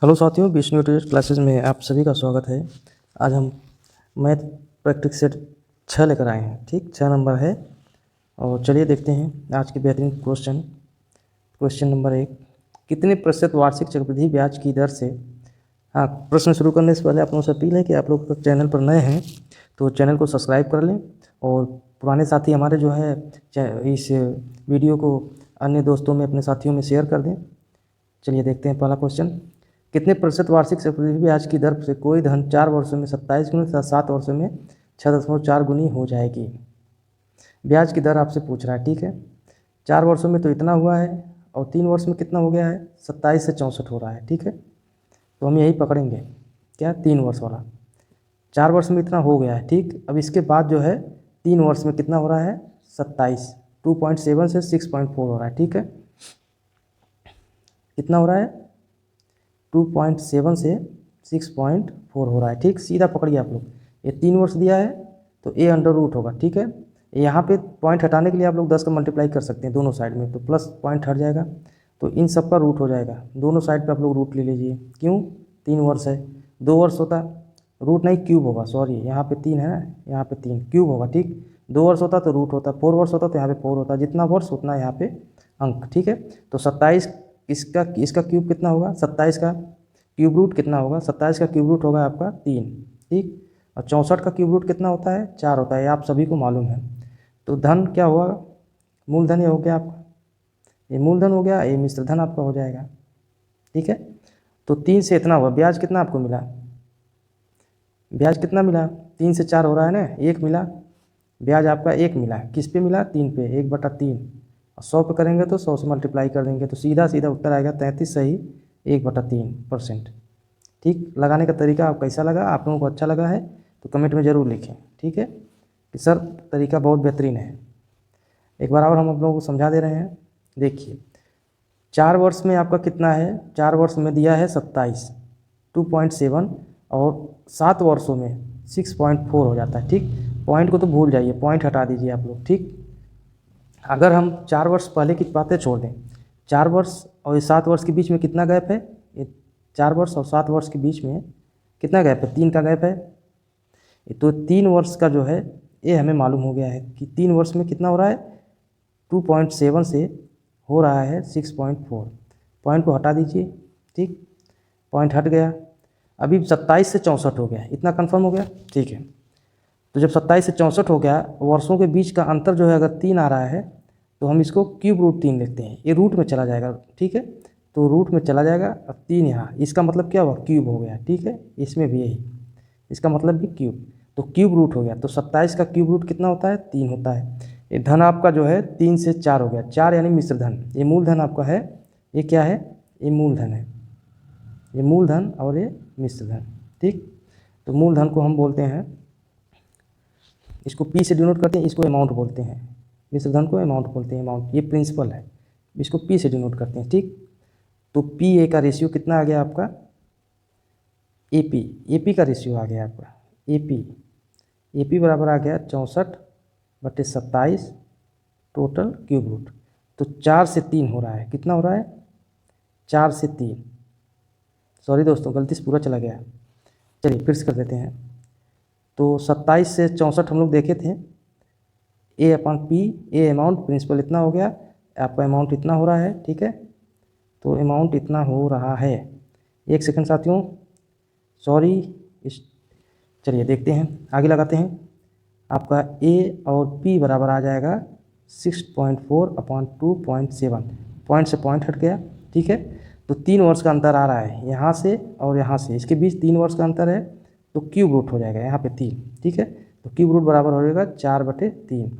Hello साथियों, Vishnu tutor classes में आप सभी का स्वागत है। आज हम मैथ प्रैक्टिस सेट 6 लेकर आए हैं। ठीक, 6 नंबर है। और चलिए देखते हैं आज के बेहतरीन क्वेश्चन नंबर 1। कितने प्रतिशत वार्षिक चक्रवृद्धि ब्याज की दर से। हाँ, प्रश्न शुरू करने से पहले आप लोगों से अपील है कि आप लोग चैनल पर नए हैं तो चैनल को सब्सक्राइब कर लें, और पुराने साथी हमारे जो है इस वीडियो को अन्य दोस्तों में, अपने साथियों में शेयर कर दें। चलिए देखते हैं पहला क्वेश्चन। कितने प्रतिशत वार्षिक चक्रवृद्धि ब्याज की दर से कोई धन 4 वर्षों में 27 गुनी तथा 7 वर्षों में 6.4 गुनी हो जाएगी। ब्याज की दर आपसे पूछ रहा है। ठीक है, 4 वर्षों में तो इतना हुआ है, और 3 वर्ष में कितना हो गया है, 27 से 64 हो रहा है। ठीक है, तो हम यही पकड़ेंगे, क्या, 3 वर्ष वाला। 4 वर्ष में इतना हो गया है। ठीक, अब इसके बाद जो है 3 वर्ष में कितना हो रहा है, 27, 2.7 से 6.4 हो रहा है। ठीक है, कितना हो रहा है, 2.7 से 6.4 हो रहा है। ठीक, सीधा पकड़िए आप लोग। ये 3 वर्ष दिया है तो ए अंडर रूट होगा। ठीक है, यहाँ पे पॉइंट हटाने के लिए आप लोग 10 का मल्टीप्लाई कर सकते हैं दोनों साइड में, तो प्लस पॉइंट हट जाएगा, तो इन सब का रूट हो जाएगा। दोनों साइड पे आप लोग रूट ले लीजिए। क्यों, 3 वर्ष है, 2 वर्ष होता, रूट नहीं क्यूब होगा, सॉरी, यहाँ पे 3 है ना, यहाँ पे 3 क्यूब होगा। ठीक, 2 वर्ष होता तो रूट होता, 4 वर्ष होता तो यहाँ पे 4 होता, जितना वर्ष उतना यहाँ पे अंक। ठीक है, तो 27 इसका क्यूब कितना होगा, 27 का क्यूब रूट कितना होगा, 27 का क्यूब रूट होगा आपका 3। ठीक, और 64 का क्यूब रूट कितना होता है, 4 होता है, आप सभी को मालूम है। तो धन क्या हुआ, मूलधन ये हो गया आपका, ये मूलधन हो गया, ये मिश्र धन आपका हो जाएगा। ठीक है, तो 3 से इतना हुआ, ब्याज कितना आपको मिला, ब्याज कितना मिला, 3 से 4 हो रहा है ना, 1 मिला, ब्याज आपका 1 मिला। किस पे मिला, 3 पे, 1/3। और 100 पे करेंगे तो 100 से मल्टीप्लाई कर देंगे, तो सीधा सीधा उत्तर आएगा 33 सही 1/3%। ठीक, लगाने का तरीका आप कैसा लगा, आप लोगों को अच्छा लगा है तो कमेंट में ज़रूर लिखें। ठीक है, कि सर तरीका बहुत बेहतरीन है। एक बार और हम आप लोगों को समझा दे रहे हैं। देखिए, 4 वर्ष में आपका कितना है, 4 वर्ष में दिया है 27, 2.7, और 7 वर्षों में 6.4 हो जाता है। ठीक, पॉइंट को तो भूल जाइए, पॉइंट हटा दीजिए आप लोग। ठीक, अगर हम 4 वर्ष पहले की बातें छोड़ दें, 4 वर्ष और 7 वर्ष के बीच में कितना गैप है, ये 4 वर्ष और 7 वर्ष के बीच में कितना गैप है, 3 का गैप है। तो 3 वर्ष का जो है ये हमें मालूम हो गया है कि 3 वर्ष में कितना हो रहा है, 2.7 से हो रहा है 6.4। पॉइंट को हटा दीजिए। ठीक, पॉइंट हट गया, अभी 27 से 64 हो गया, इतना कंफर्म हो गया। ठीक है, तो जब 27 से 64 हो गया, वर्षों के बीच का अंतर जो है अगर 3 आ रहा है तो हम इसको क्यूब रूट 3 लिखते हैं, ये रूट में चला जाएगा। ठीक है, तो रूट में चला जाएगा, अब 3 यहाँ, इसका मतलब क्या हुआ, क्यूब हो गया। ठीक है, इसमें भी यही, इसका मतलब भी क्यूब, तो क्यूब रूट हो गया। तो 27 का क्यूब रूट कितना होता है, 3 होता है। ये धन आपका जो है 3 से 4 हो गया, 4 यानी मिश्र धन। ये मूलधन आपका है, ये क्या है, ये मूलधन है, ये मूलधन और ये मिश्र धन। ठीक, तो मूलधन को हम बोलते हैं, इसको पी से डिनोट करते हैं, इसको अमाउंट बोलते हैं, मिश्र धन को अमाउंट बोलते हैं, अमाउंट ये प्रिंसिपल है, इसको पी से डिनोट करते हैं। ठीक, तो पी ए का रेशियो कितना आ गया आपका, एपी का रेशियो आ गया आपका, एपी बराबर आ गया 64/27 टोटल क्यूब रूट। तो 4 से 3 हो रहा है, कितना हो रहा है, 4 से 3, सॉरी दोस्तों गलती से पूरा चला गया। चलिए फिर से कर देते हैं। तो 27 से 64 हम लोग देखे थे, A/P, ए अमाउंट, प्रिंसिपल इतना हो गया, आपका अमाउंट इतना हो रहा है। ठीक है, तो अमाउंट इतना हो रहा है, एक सेकंड साथियों, सॉरी, चलिए देखते हैं, आगे लगाते हैं। आपका A और P बराबर आ जाएगा 6.4/2.7, पॉइंट से पॉइंट हट गया। ठीक है, तो 3 वर्ष का अंतर आ रहा है यहाँ से और यहाँ से, इसके बीच 3 वर्ष का अंतर है, तो क्यूब रूट हो जाएगा यहाँ पे 3। ठीक है, तो क्यूब रूट बराबर हो जाएगा 4/3।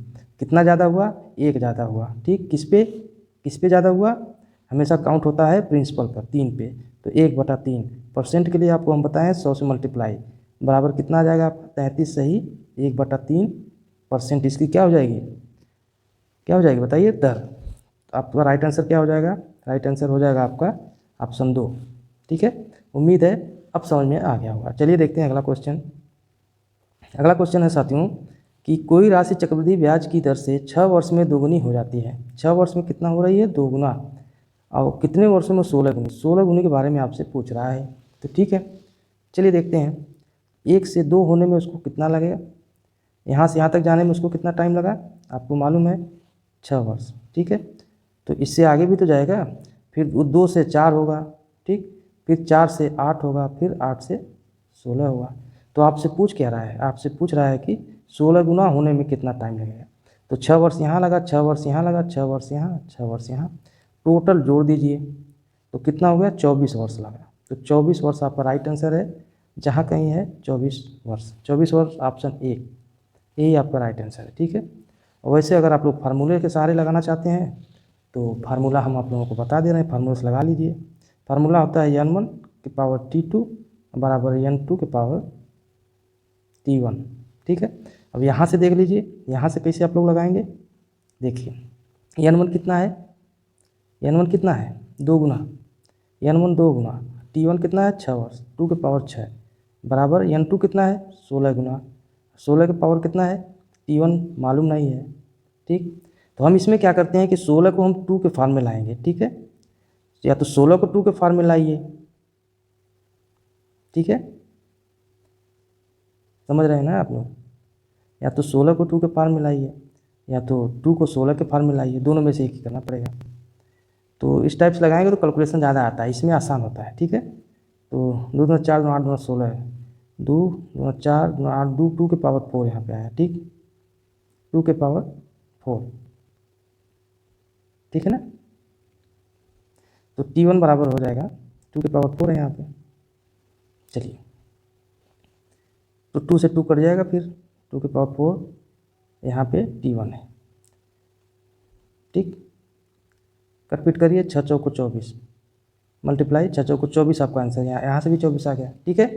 कितना ज़्यादा हुआ, 1 ज़्यादा हुआ। ठीक, किस पे ज़्यादा हुआ, हमेशा काउंट होता है प्रिंसिपल पर, 3 पे, तो 1/3%। के लिए आपको हम बताएं 100 से मल्टीप्लाई, बराबर कितना आ जाएगा आपका, 33 सही 1/3%। इसकी क्या हो जाएगी, क्या हो जाएगी बताइए, दर। आपका राइट आंसर क्या हो जाएगा, राइट आंसर हो जाएगा आपका ऑप्शन 2। ठीक है, उम्मीद है अब समझ में आ गया होगा। चलिए देखते हैं अगला क्वेश्चन। अगला क्वेश्चन है साथियों कि कोई राशि चक्रवृद्धि ब्याज की दर से 6 वर्ष में दोगुनी हो जाती है। 6 वर्ष में कितना हो रही है, दोगुना। और कितने वर्षों में 16 गुनी, 16 गुनी के बारे में आपसे पूछ रहा है। तो ठीक है, चलिए देखते हैं 1 से 2 होने में उसको कितना लगेगा, यहाँ से यहाँ तक जाने में उसको कितना टाइम लगा, आपको मालूम है 6 वर्ष। ठीक है, तो इससे आगे भी तो जाएगा, फिर 2 से 4 होगा, ठीक, फिर 4 से 8 होगा, फिर 8 से 16 होगा। तो आपसे पूछ क्या रहा है, आपसे पूछ रहा है कि 16 गुना होने में कितना टाइम लगेगा। तो 6 वर्ष यहाँ लगा, 6 वर्ष यहाँ लगा, 6 वर्ष यहाँ, 6 वर्ष यहाँ, टोटल जोड़ दीजिए तो कितना हो गया, 24 वर्ष लगा। तो 24 वर्ष आपका राइट आंसर है, जहाँ कहीं है 24 वर्ष, 24 वर्ष ऑप्शन ए, यही आपका राइट आंसर है। ठीक है, और वैसे अगर आप लोग फार्मूले के सहारे लगाना चाहते हैं तो फार्मूला हम आप लोगों को बता दे रहे हैं, फार्मूला से लगा लीजिए। फार्मूला होता है n1 की पावर t2 बराबर n2 की पावर t1। ठीक है, अब यहाँ से देख लीजिए, यहाँ से कैसे आप लोग लगाएंगे, देखिए n1 कितना है, n1 कितना है 2 गुना, n1 2 गुना, t1 कितना है 6 वर्ष, 2 के पावर 6 बराबर n2 कितना है 16 गुना, 16 के पावर कितना है, t1 मालूम नहीं है। ठीक, तो हम इसमें क्या करते हैं कि 16 को हम 2 के फॉर्म में लाएंगे। ठीक है, या तो 16 को 2 के फॉर्म में लाइए, ठीक है, समझ रहे हैं ना आप लोग, या तो 16 को 2 के फॉर्म में लाइए, या तो 2 को 16 के फॉर्म में लाइए, दोनों में से एक ही करना पड़ेगा। तो इस टाइप से लगाएंगे तो कैलकुलेशन ज़्यादा आता है, इसमें आसान होता है। ठीक है, तो 2 दूना 4 दूना 8 दूना 16 है, 2 दूना 4 दूना 8, 2 के पावर 4 यहाँ पे आया। ठीक, 2 के पावर 4, ठीक है ना, तो t1 बराबर हो जाएगा 2 के पावर 4 है यहाँ पे। चलिए, तो 2 से 2 कट जाएगा, फिर 2 के पावर 4 यहाँ पे t1 है। ठीक, कटपीट करिए, 6 चौको 24 मल्टीप्लाई 6 चौको 24 आपका आंसर, यहाँ से भी 24 आ गया। ठीक है,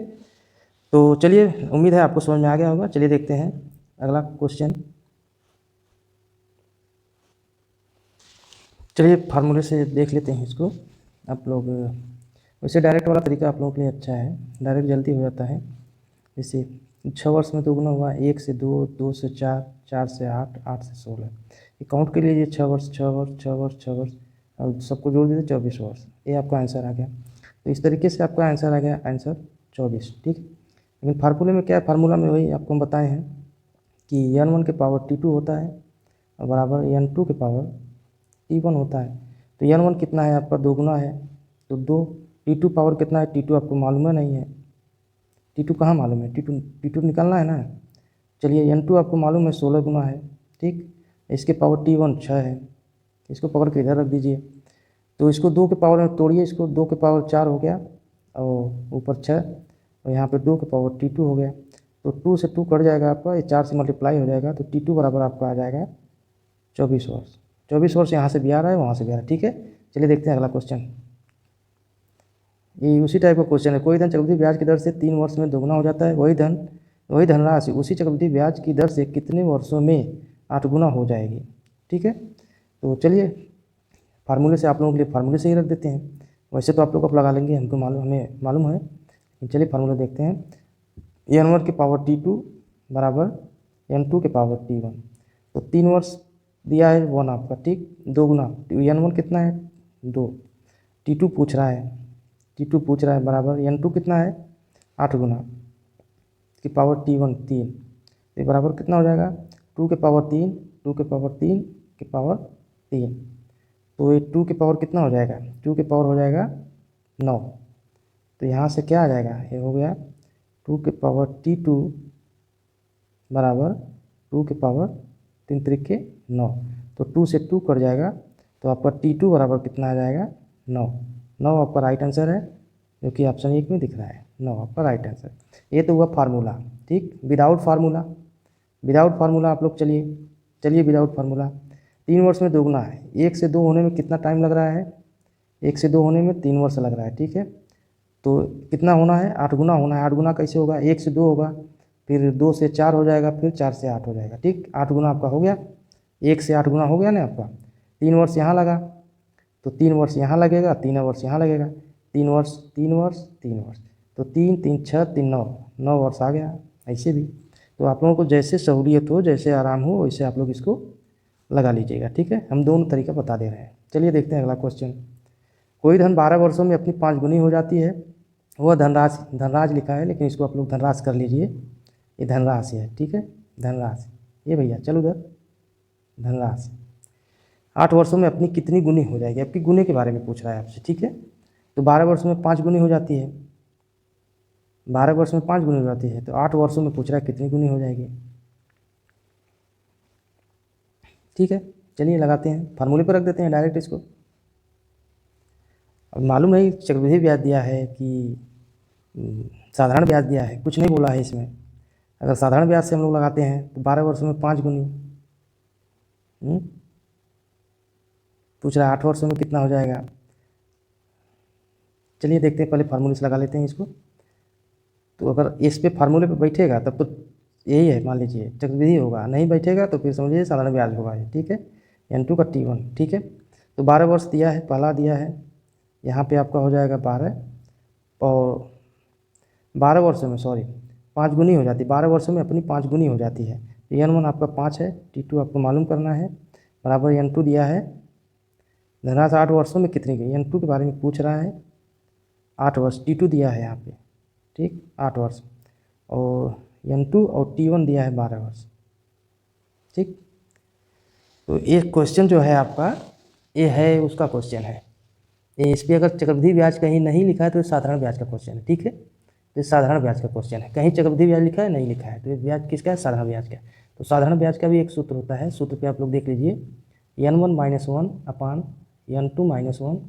तो चलिए, उम्मीद है आपको समझ में आ गया होगा। चलिए देखते हैं अगला क्वेश्चन। चलिए फार्मूले से देख लेते हैं इसको आप लोग। वैसे डायरेक्ट वाला तरीका आप लोगों के लिए अच्छा है, डायरेक्ट जल्दी हो जाता है। जैसे 6 वर्ष में 2 गुना हुआ, 1 से 2, 2 से 4, 4 से 8, 8 से 16, ये काउंट कर लीजिए, 6 वर्ष 6 वर्ष 6 वर्ष 6 वर्ष, और सबको जोड़ दीजिए 24 वर्ष, ये आपका आंसर आ गया। तो इस तरीके से आपका आंसर आ गया, आंसर 24। ठीक, लेकिन फार्मूले में क्या है, फार्मूला में वही आपको हम बताए हैं कि n1 के पावर t2 होता है और बराबर n2 के पावर t1 होता है। तो n1 कितना है आपका, 2 गुना है, तो 2, t2 पावर कितना है, t2 आपको मालूम है नहीं है, t2 कहाँ मालूम है, t2 निकालना है ना। चलिए n2 आपको मालूम है 16 गुना है। ठीक, इसके पावर t1 6 है, इसको पकड़ के इधर रख दीजिए, तो इसको 2 के पावर में तोड़िए, इसको 2 के पावर 4 हो गया और ऊपर 6, और यहाँ पे 2 के पावर t2 हो गया। तो 2 से 2 कट जाएगा आपका, ये 4 से मल्टीप्लाई हो जाएगा, तो t2 बराबर आपका आ जाएगा 24 वर्ष। 24 वर्ष यहाँ से भी आ रहा है, वहाँ से भी आ रहा है। ठीक है, चलिए देखते हैं अगला क्वेश्चन। ये उसी टाइप का क्वेश्चन है, कोई धन चक्रवृद्धि ब्याज की दर से 3 वर्ष में दोगुना हो जाता है, वही धनराशि उसी चक्रवृद्धि ब्याज की दर से कितने वर्षों में 8 गुना हो जाएगी। ठीक है, तो चलिए फार्मूले से आप लोगों के लिए फार्मूले से ही रख देते हैं, वैसे तो आप लोग अब लगा लेंगे, हमें मालूम है। चलिए फार्मूला देखते हैं, n1 के पावर t2 बराबर n2 के पावर t1। तो 3 वर्ष दिया है 1 आपका, ठीक, 2 गुना, n1 कितना है 2, t2 पूछ रहा है, t2 पूछ रहा है बराबर n2 कितना है 8 गुना की पावर t1 3, तो बराबर कितना हो जाएगा 2 के पावर 3, 2 के पावर 3 के पावर 3, तो ये 2 के पावर कितना हो जाएगा, 2 के पावर हो जाएगा 9। तो यहाँ से क्या आ जाएगा, ये हो गया 2 के पावर t2 बराबर 2 के पावर 3 त्रिके 9, तो 2 से 2 कट जाएगा, तो आपका t2 बराबर कितना आ जाएगा 9। 9 आपका राइट आंसर है, जो कि ऑप्शन 1 में दिख रहा है, 9 आपका राइट आंसर। ये तो हुआ फार्मूला। ठीक, विदाउट फार्मूला आप लोग चलिए विदाउट फार्मूला 3 वर्ष में दोगुना है, 1 से 2 होने में कितना टाइम लग रहा है, 1 से 2 होने में 3 वर्ष लग रहा है। ठीक है, तो कितना होना है 8 गुना होना है। 8 गुना कैसे होगा, 1 से 2 होगा, फिर 2 से 4 हो जाएगा, फिर 4 से 8 हो जाएगा। ठीक, 8 गुना आपका हो गया, 1 से 8 गुना हो गया ना आपका। 3 वर्ष यहाँ लगा, तो 3 वर्ष यहाँ लगेगा, 3 वर्ष यहाँ लगेगा, 3 वर्ष 3 वर्ष 3 वर्ष, तो 3 3 6 3 9 वर्ष आ गया। ऐसे भी तो आप लोगों को जैसे सहूलियत हो, जैसे आराम हो, वैसे आप लोग इसको लगा लीजिएगा। ठीक है, हम दोनों तरीका बता दे रहे हैं। चलिए देखते हैं अगला क्वेश्चन। कोई धन 12 वर्षों में अपनी 5 गुनी हो जाती है, वह धनराज लिखा है, लेकिन इसको आप लोग धनराज कर लीजिए, ये धनराशि है, ठीक है, धनराशि। ये भैया चलो उधर, धनराशि 8 वर्षों में अपनी कितनी गुनी हो जाएगी, आपकी गुने के बारे में पूछ रहा है आपसे, ठीक है। तो 12 वर्षों में 5 गुनी हो जाती है, 12 वर्ष में 5 गुनी हो जाती है, तो 8 वर्षों में पूछ रहा है कितनी गुनी हो जाएगी, ठीक है। चलिए लगाते हैं, फार्मूले पर रख देते हैं डायरेक्ट इसको। अब मालूम नहीं चक्रवृद्धि ब्याज दिया है कि साधारण ब्याज दिया है, कुछ नहीं बोला है इसमें। अगर साधारण ब्याज से हम लोग लगाते हैं तो 12 वर्षों में 5 गुनी, पूछ रहा है 8 वर्षों में कितना हो जाएगा। चलिए देखते हैं, पहले फार्मूले से लगा लेते हैं इसको। तो अगर इस पे फार्मूले पे बैठेगा तब तो यही है, मान लीजिए चक्रवृद्धि होगा, नहीं बैठेगा तो फिर समझिए साधारण ब्याज होगा ये, ठीक है। N2 का T1, ठीक है। तो 12 वर्ष दिया है, पहला दिया है, यहाँ पे आपका हो जाएगा 12, और 12 वर्षों में 5 गुनी हो जाती है, 12 वर्षों में अपनी 5 गुनी हो जाती है। तो N1 आपका 5 है, T2 आपको मालूम करना है, बराबर N2 दिया है। धनराशि 8 वर्षों में कितनी गई, N2 के बारे में पूछ रहा है, 8 वर्ष, T2 दिया है यहाँ पे, ठीक, 8 वर्ष, और N2 और T1 दिया है 12 वर्ष, ठीक। तो एक क्वेश्चन जो है आपका ये है, उसका क्वेश्चन है ये, इस पर अगर चक्रवृद्धि ब्याज कहीं नहीं लिखा है तो ये साधारण ब्याज का क्वेश्चन है, ठीक है। तो ये साधारण ब्याज का क्वेश्चन है, कहीं चक्रवृद्धि ब्याज लिखा है नहीं लिखा है, तो ये ब्याज किसका है, साधारण ब्याज का। तो साधारण ब्याज का भी एक सूत्र होता है, सूत्र पे आप लोग देख लीजिए, N1 - 1 अपान N2 - 1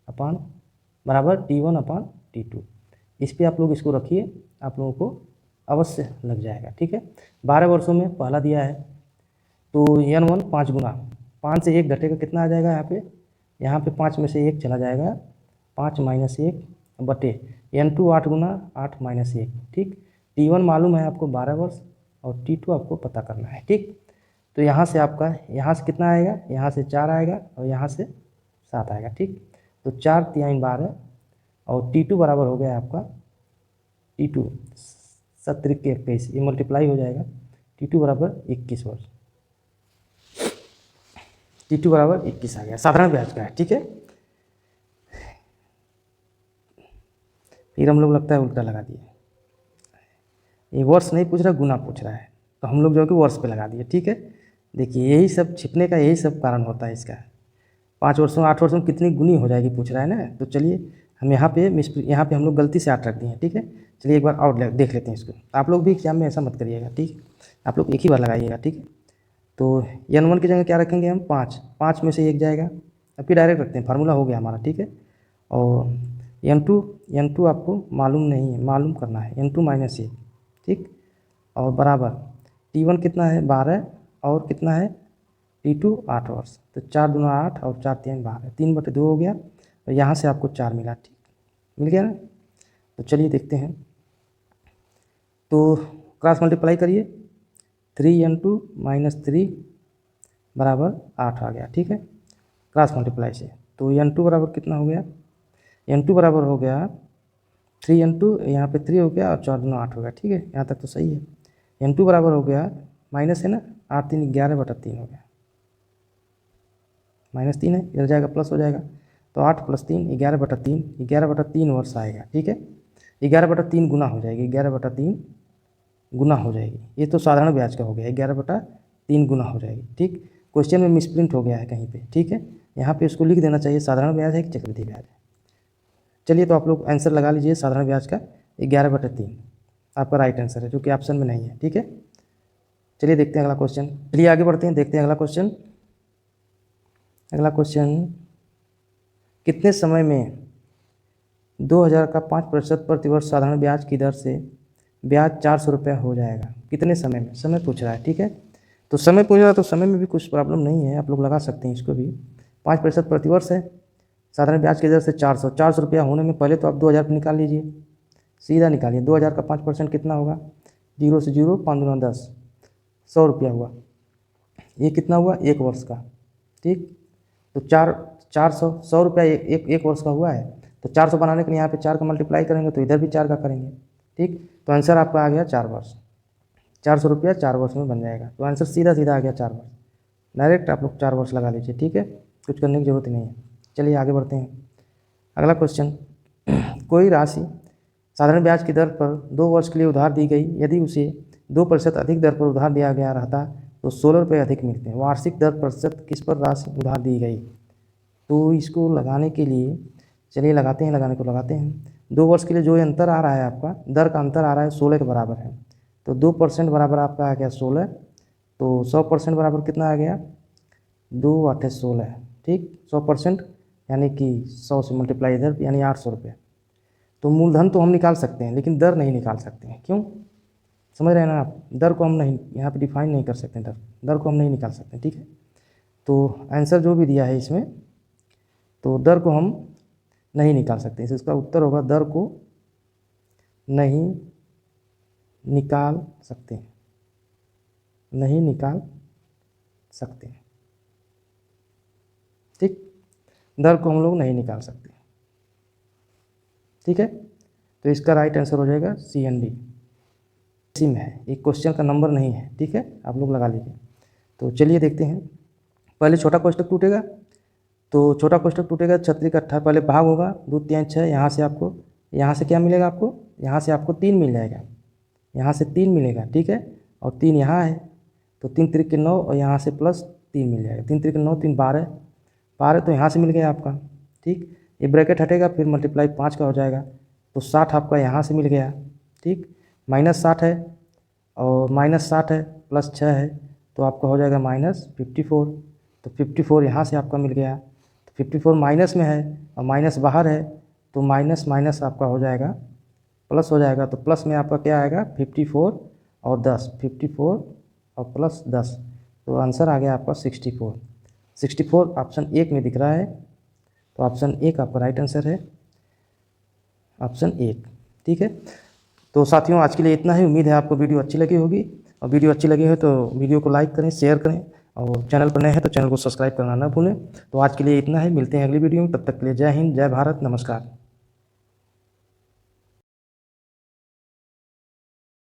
अपान बराबर T1 अपान T2। इस पर आप लोग इसको रखिए, आप लोगों को अवश्य लग जाएगा, ठीक है। 12 वर्षों में पहला दिया है, तो N1 5 गुना, 5 से 1 घटेगा, कितना आ जाएगा यहाँ पे 5 में से 1 चला जाएगा, 5 - 1 बटे N2 8 गुना 8 - 1, ठीक। T1 मालूम है आपको 12 वर्ष, और T2 आपको पता करना है, ठीक। तो यहाँ से आपका, यहाँ से कितना आएगा, यहाँ से 4 आएगा और यहाँ से 7 आएगा, ठीक। तो 4 × 3 = 12, और T2 बराबर हो गया आपका, T2 7 × 21, ये मल्टीप्लाई हो जाएगा, T2 बराबर 21 वर्ष, T2 बराबर 21 आ गया, साधारण ब्याज का है, ठीक है। फिर हम लोग लगता है उल्टा लगा दिए, ये वर्ष नहीं पूछ रहा, गुना पूछ रहा है, तो हम लोग जो है कि वर्ष पे लगा दिए, ठीक है। देखिए यही सब छिपने का यही सब कारण होता है इसका, 5 वर्षों 8 वर्षों में कितनी गुनी हो जाएगी पूछ रहा है ना। तो चलिए हम यहाँ पे हम लोग गलती से 8 रख दिए हैं, ठीक है। चलिए एक बार और देख लेते हैं इसको, आप लोग भी एग्जाम में ऐसा मत करिएगा, ठीक है, आप लोग एक ही बार लगाइएगा, ठीक है। तो N1 की जगह क्या रखेंगे हम, 5 में से 1 जाएगा, अब फिर डायरेक्ट रखते हैं, फार्मूला हो गया हमारा, ठीक है। और N2 आपको मालूम नहीं है, मालूम करना है, N2 - 1, ठीक, और बराबर T1 कितना है 12, और कितना है T2 8 वर्ष, तो 4 दूना 8 और 4 × 3 = 12, 3/2 हो गया, और यहाँ से आपको 4 मिला, ठीक, मिल गया ना। तो चलिए देखते हैं, तो क्रॉस मल्टीप्लाई करिए, 3N2 - 3 बराबर 8 आ गया, ठीक है, क्रॉस मल्टीप्लाई से। तो N2 बराबर कितना हो गया, N2 बराबर हो गया 3N2, यहाँ पे 3 हो गया और 4 दूना 8 हो गया, ठीक है, यहाँ तक तो सही है। N2 बराबर हो गया, माइनस है ना, 8 × 3 = 11/3 हो गया, -3 है, इधर जाएगा प्लस हो जाएगा, तो 8 + 3 = 11/3, 11/3 वर्ष आएगा, ठीक है। 11/3 गुना हो जाएगी, 11/3 गुना हो जाएगी, ये तो साधारण ब्याज का हो गया, 11/3 गुना हो जाएगी, ठीक। क्वेश्चन में मिसप्रिंट हो गया है कहीं पे, ठीक है, यहाँ पे उसको लिख देना चाहिए साधारण ब्याज है कि चक्रवृद्धि ब्याज है। चलिए तो आप लोग आंसर लगा लीजिए, साधारण ब्याज का 11/3 आपका राइट आंसर है, जो कि ऑप्शन में नहीं है, ठीक है। चलिए देखते हैं अगला क्वेश्चन, चलिए आगे बढ़ते हैं, देखते हैं अगला क्वेश्चन। अगला क्वेश्चन, कितने समय में 2000 का 5% प्रतिवर्ष साधारण ब्याज की दर से ब्याज 400 रुपया हो जाएगा, कितने समय में, समय पूछ रहा है, ठीक है। तो समय पूछ रहा है, तो समय में भी कुछ प्रॉब्लम नहीं है, आप लोग लगा सकते हैं इसको भी। 5% प्रतिवर्ष है, साधारण ब्याज की दर से 400 रुपया होने में पहले तो आप 2000 पे निकाल लीजिए, सीधा निकालिए, 2000 का 5% कितना होगा, 0 से 0, 5 दूना 10, 100 रुपया हुआ, ये कितना हुआ 1 वर्ष का, ठीक। तो 100 रुपया एक वर्ष का हुआ है, तो 400 बनाने के लिए यहाँ पे 4 का मल्टीप्लाई करेंगे, तो इधर भी 4 का करेंगे, ठीक। तो आंसर आपका आ गया 4 वर्ष, 400 रुपया 4 वर्ष में बन जाएगा, तो आंसर सीधा सीधा आ गया 4 वर्ष, डायरेक्ट आप लोग 4 वर्ष लगा लीजिए, ठीक है, कुछ करने की जरूरत नहीं है। चलिए आगे बढ़ते हैं, अगला क्वेश्चन, कोई राशि साधारण ब्याज की दर पर 2 वर्ष के लिए उधार दी गई, यदि उसे 2% अधिक दर पर उधार दिया गया रहता तो 16 रुपये अधिक मिलते हैं। वार्षिक दर प्रतिशत किस पर राशि उधार दी गई। तो इसको लगाने के लिए चलिए लगाते हैं, लगाने को लगाते हैं। 2 वर्ष के लिए जो अंतर आ रहा है आपका, दर का अंतर आ रहा है 16 के बराबर है, तो 2% बराबर आपका आ गया 16, तो 100% बराबर कितना आ गया 2 8 16, ठीक। 100% यानी कि 100 से मल्टीप्लाई इधर यानी 800 रुपये। तो मूलधन तो हम निकाल सकते हैं लेकिन दर नहीं निकाल सकते हैं, क्यों, समझ रहे हैं ना आप। दर को हम नहीं यहाँ पे डिफाइन नहीं कर सकते, दर को हम नहीं निकाल सकते, ठीक है। तो आंसर जो भी दिया है इसमें, तो दर को हम नहीं निकाल सकते, इसका उत्तर होगा दर को नहीं निकाल सकते, नहीं निकाल सकते, ठीक। दर को हम लोग नहीं निकाल सकते, ठीक है। तो इसका राइट आंसर हो जाएगा सी एंड डी। इसी में है, एक क्वेश्चन का नंबर नहीं है, ठीक है, आप लोग लगा लीजिए। तो चलिए देखते हैं, पहले छोटा कोष्ठक टूटेगा, तो छोटा कोष्ठक टूटेगा, छतरी का 18 पहले भाग होगा, 2 3 6, यहाँ से आपको, यहाँ से क्या मिलेगा आपको, यहाँ से आपको 3 मिल जाएगा, यहाँ से 3 मिलेगा, ठीक है। और 3 यहाँ है, तो 3 त्रिक 9 और यहाँ से प्लस 3 मिल जाएगा, 3 त्रिक 9 3 12, 12 तो यहाँ से मिल गया आपका, ठीक। ये ब्रैकेट हटेगा, फिर मल्टीप्लाई 5 का हो जाएगा, तो 60 आपका यहाँ से मिल गया, ठीक। -60 है और -60 है प्लस 6 है, तो आपका हो जाएगा -54, तो 54 यहाँ से आपका मिल गया, तो 54 माइनस में है और माइनस बाहर है, तो माइनस माइनस आपका हो जाएगा प्लस हो जाएगा, तो प्लस में आपका क्या आएगा 54 और 10, 54 और प्लस 10, तो आंसर आ गया आपका 64। 64 ऑप्शन 1 में दिख रहा है, तो ऑप्शन 1 आपका राइट आंसर है, ऑप्शन 1, ठीक है। तो साथियों आज के लिए इतना ही, उम्मीद है आपको वीडियो अच्छी लगी होगी, और वीडियो अच्छी लगी हो तो वीडियो को लाइक करें, शेयर करें, और चैनल पर नए हैं तो चैनल को सब्सक्राइब करना ना भूलें। तो आज के लिए इतना ही, मिलते हैं अगली वीडियो में, तब तक के लिए जय हिंद, जय भारत, नमस्कार।